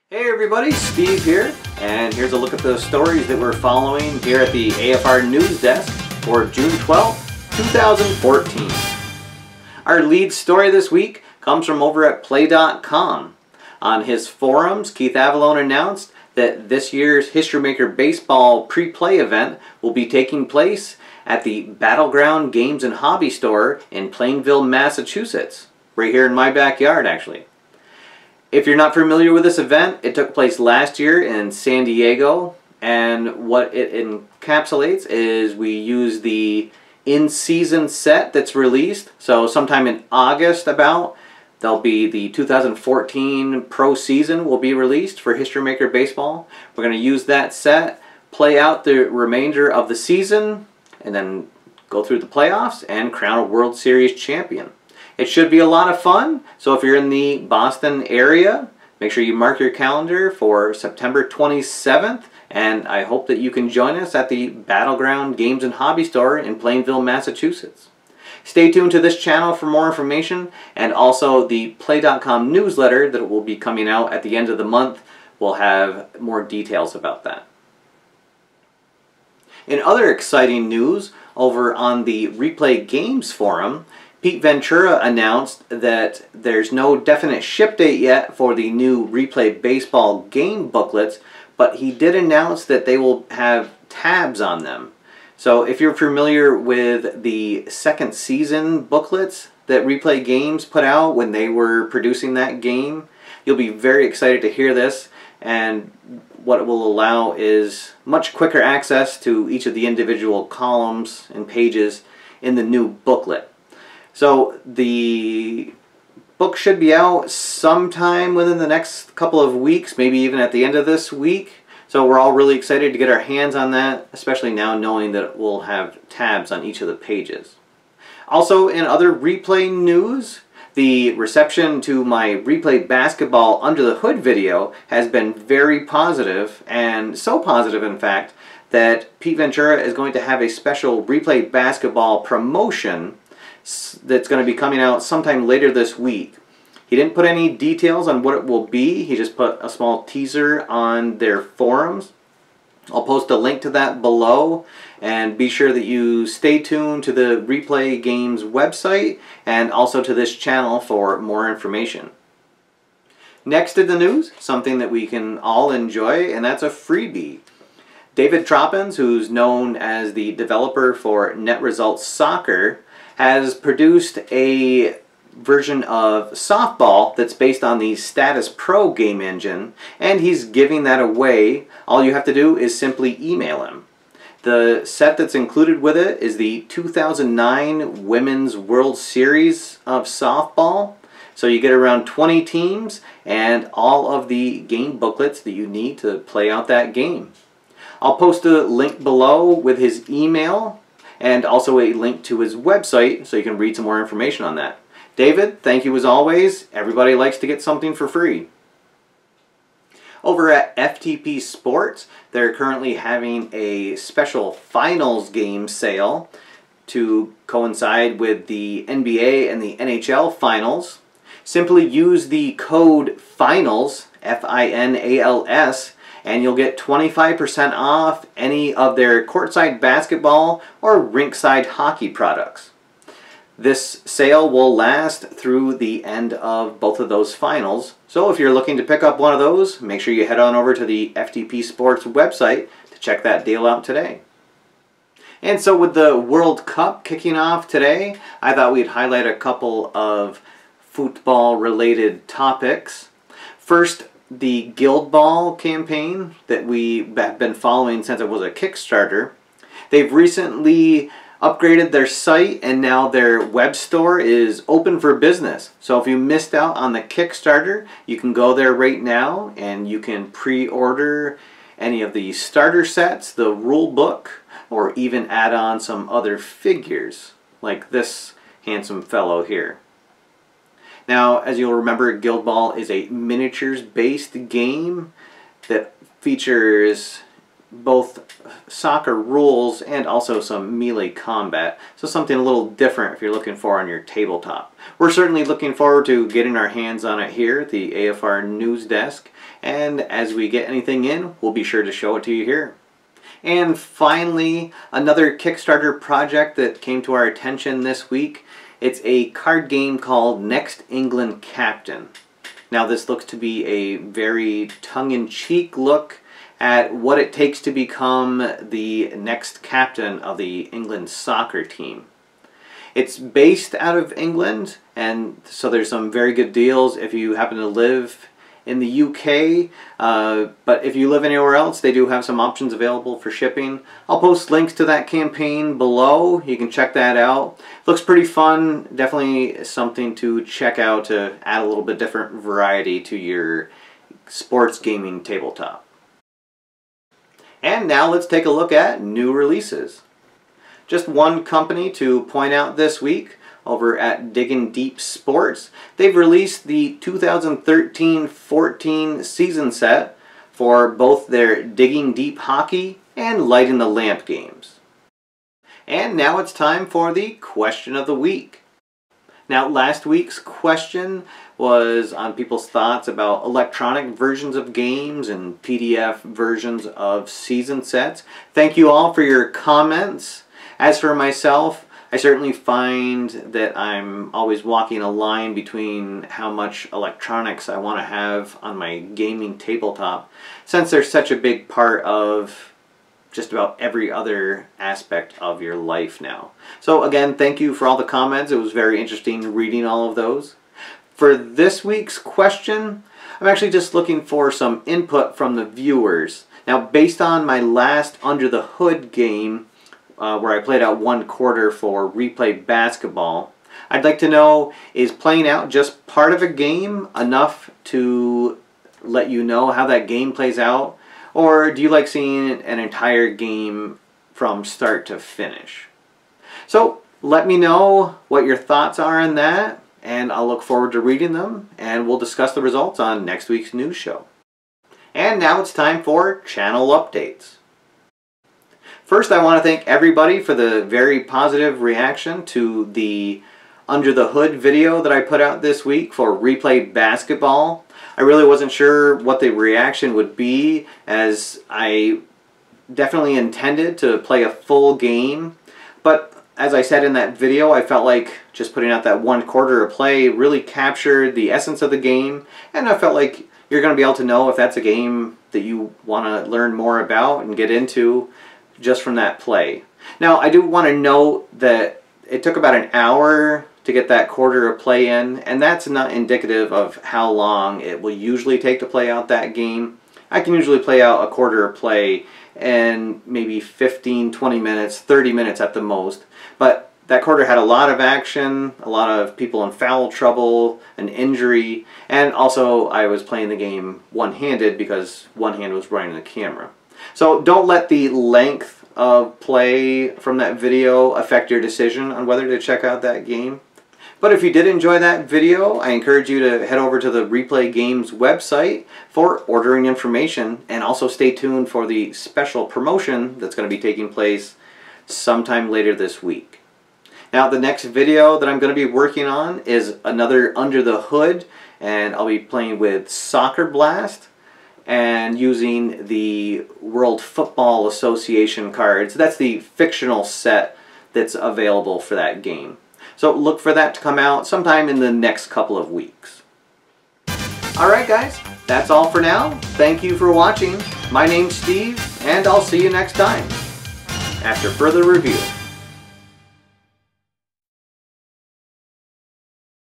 Hey everybody, Steve here, and here's a look at the stories that we're following here at the AFR News Desk for June 12th, 2014. Our lead story this week comes from over at Play.com. On his forums, Keith Avalone announced that this year's History Maker Baseball pre-play event will be taking place at the Battleground Games and Hobby Store in Plainville, Massachusetts. Right here in my backyard, actually. If you're not familiar with this event, it took place last year in San Diego, and what it encapsulates is we use the in-season set that's released. So sometime in August there'll be the 2014 Pro Season will be released for History Maker Baseball. We're going to use that set, play out the remainder of the season, and then go through the playoffs and crown a World Series champion. It should be a lot of fun, so if you're in the Boston area, make sure you mark your calendar for September 27th, and I hope that you can join us at the Battleground Games and Hobby Store in Plainville, Massachusetts. Stay tuned to this channel for more information, and also the Play.com newsletter that will be coming out at the end of the month will have more details about that. In other exciting news, over on the Replay Games forum, Pete Ventura announced that there's no definite ship date yet for the new Replay Baseball game booklets, but he did announce that they will have tabs on them. So if you're familiar with the second season booklets that Replay Games put out when they were producing that game, you'll be very excited to hear this, and what it will allow is much quicker access to each of the individual columns and pages in the new booklet. So the book should be out sometime within the next couple of weeks, maybe even at the end of this week. So we're all really excited to get our hands on that, especially now knowing that it will have tabs on each of the pages. Also, in other Replay news, the reception to my Replay Basketball Under the Hood video has been very positive, and so positive in fact that Pete Ventura is going to have a special Replay Basketball promotion that's going to be coming out sometime later this week. He didn't put any details on what it will be. He just put a small teaser on their forums. I'll post a link to that below, and be sure that you stay tuned to the Replay Games website and also to this channel for more information. Next in the news, something that we can all enjoy, and that's a freebie. David Troppins, who's known as the developer for Net Results Soccer, has produced a version of softball that's based on the Status Pro game engine, and he's giving that away. All you have to do is simply email him. The set that's included with it is the 2009 Women's World Series of softball. So you get around 20 teams and all of the game booklets that you need to play out that game. I'll post a link below with his email and also a link to his website so you can read some more information on that. David, thank you as always. Everybody likes to get something for free. Over at FTP Sports, they're currently having a special finals game sale to coincide with the NBA and the NHL finals. Simply use the code FINALS, F-I-N-A-L-S, and you'll get 25% off any of their courtside basketball or rinkside hockey products. This sale will last through the end of both of those finals, so if you're looking to pick up one of those, make sure you head on over to the FTP Sports website to check that deal out today. And so with the World Cup kicking off today, I thought we'd highlight a couple of football-related topics. First, the Guild Ball campaign that we have been following since it was a Kickstarter. They've recently upgraded their site, and now their web store is open for business. So if you missed out on the Kickstarter, you can go there right now and you can pre-order any of the starter sets, the rule book, or even add on some other figures like this handsome fellow here. Now, as you'll remember, Guild Ball is a miniatures-based game that features both soccer rules and also some melee combat. So something a little different if you're looking for on your tabletop. We're certainly looking forward to getting our hands on it here at the AFR News Desk. and as we get anything in, we'll be sure to show it to you here. And finally, another Kickstarter project that came to our attention this week. It's a card game called Next England Captain. Now this looks to be a very tongue-in-cheek look at what it takes to become the next captain of the England soccer team. It's based out of England, and so there's some very good deals if you happen to live in the UK, but if you live anywhere else, they do have some options available for shipping. I'll post links to that campaign below. You can check that out. Looks pretty fun. Definitely something to check out to add a little bit different variety to your sports gaming tabletop. And now let's take a look at new releases. Just one company to point out this week. Over at Diggin Deep Sports, they've released the 2013-14 season set for both their Digging Deep Hockey and Lightin the Lamp games. And now it's time for the question of the week. Now, last week's question was on people's thoughts about electronic versions of games and PDF versions of season sets. Thank you all for your comments. As for myself, I certainly find that I'm always walking a line between how much electronics I want to have on my gaming tabletop, since they're such a big part of just about every other aspect of your life now. So again, thank you for all the comments. It was very interesting reading all of those. For this week's question, I'm actually just looking for some input from the viewers. Now, based on my last Under the Hood game, where I played out 1/4 for Replay Basketball, I'd like to know, is playing out just part of a game enough to let you know how that game plays out? Or do you like seeing an entire game from start to finish? So let me know what your thoughts are on that, and I'll look forward to reading them, and we'll discuss the results on next week's news show. And now it's time for channel updates. First, I want to thank everybody for the very positive reaction to the Under the Hood video that I put out this week for Replay Basketball. I really wasn't sure what the reaction would be, as I definitely intended to play a full game. But as I said in that video, I felt like just putting out that 1/4 of play really captured the essence of the game, and I felt like you're going to be able to know if that's a game that you want to learn more about and get into just from that play. Now, I do want to note that it took about an hour to get that 1/4 of play in, and that's not indicative of how long it will usually take to play out that game. I can usually play out a 1/4 of play in maybe 15, 20 minutes, 30 minutes at the most. But that 1/4 had a lot of action, a lot of people in foul trouble, an injury, and also I was playing the game one-handed because one hand was running the camera. So don't let the length of play from that video affect your decision on whether to check out that game. But if you did enjoy that video, I encourage you to head over to the Replay Games website for ordering information, and also stay tuned for the special promotion that's going to be taking place sometime later this week. Now, the next video that I'm going to be working on is another Under the Hood, and I'll be playing with Soccer Blast and using the World Football Association cards. That's the fictional set that's available for that game. So look for that to come out sometime in the next couple of weeks. Alright guys, that's all for now. Thank you for watching. My name's Steve, and I'll see you next time after further review.